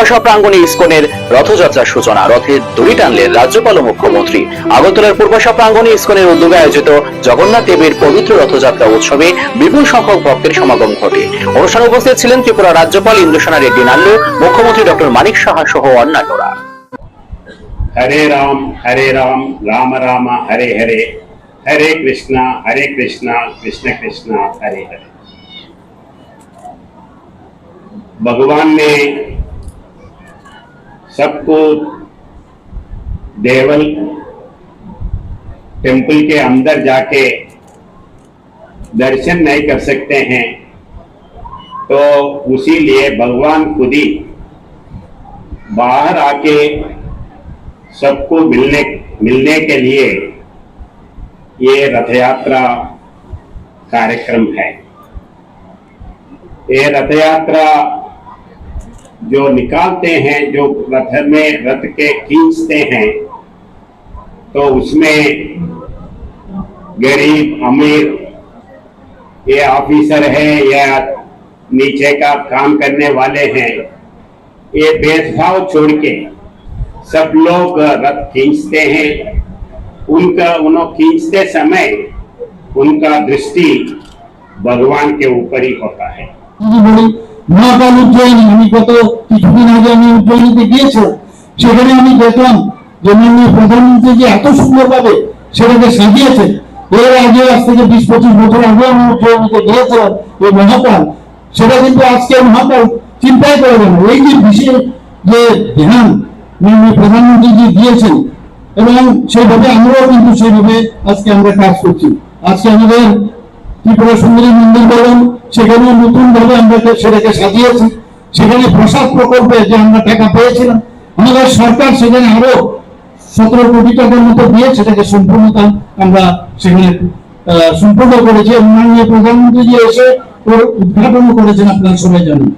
পূর্বাশা প্রাঙ্গণে ইসকনের রথযাত্রার সূচনা। রথের দড়ি টানলেন রাজ্যপাল ও মুখ্যমন্ত্রী। আগরতলার পূর্বাশা প্রাঙ্গণে ইসকনের উদ্যোগে আয়োজিত জগন্নাথ দেবের পবিত্র রথযাত্রা উৎসবে বিপুল সংখ্যক ভক্তের সমাগম ঘটে। অনুষ্ঠানে উপস্থিত ছিলেন ত্রিপুরা রাজ্যপাল ইন্দ্রসেনা রেড্ডি নাল্লু, মুখ্যমন্ত্রী ডক্টর মানিক সাহা সহ অন্যান্যরা। हरे राम राम राम हरे हरे, हरे कृष्णा कृष्ण कृष्ण हरे हरे। भगवान ने सबको देवल टेंपल के अंदर जाके दर्शन नहीं कर सकते हैं, तो उसी लिए भगवान खुद ही बाहर आके सबको मिलने के लिए ये रथ यात्रा कार्यक्रम है। ये रथ यात्रा जो निकालते हैं, जो रथ के खींचते हैं, तो उसमें गरीब अमीर, ये ऑफिसर है या नीचे का काम करने वाले हैं, ये भेदभाव छोड़ के सब लोग रथ खींचते हैं। उन्हें खींचते समय उनका दृष्टि भगवान के ऊपर ही होता है। মহাকাল উজ্জয়িনী, আমি গত কিছুদিন আগে আমি উজ্জয়িনীতে গিয়েছিলাম। সেখানে আমি দেখলাম যে মাননীয় প্রধানমন্ত্রী যে এত সুন্দরভাবে সেটাকে সাজিয়েছেন। এর আগে আজ থেকে 20-25 বছর আগে আমি উজ্জয়িনীতে গিয়েছিলাম। এই মহাকাল, সেটা কিন্তু আজকে মহাকাল চিন্তাই করে না। এই যে বিশেষ যে ধ্যান মাননীয় প্রধানমন্ত্রী জি দিয়েছেন, এবং সেইভাবে আমরাও কিন্তু সেইভাবে আজকে আমরা কাজ করছি। আজকে আমাদের ত্রিপুরা সুন্দরী মন্দির বলেন, সেখানে নতুন ভাবে আমরা সেটাকে সাজিয়েছি। সেখানে প্রসাদ প্রকল্পে যে আমরা টাকা পেয়েছিলাম, আমাদের সরকার সেখানে আরো 17 কোটি টাকার মতো দিয়ে সেটাকে সম্পূর্ণতা আমরা সেখানে সম্পূর্ণ করেছি। মাননীয় প্রধানমন্ত্রী জি এসে উদ্ঘাটন করেছেন, আপনারা সবাই জানেন।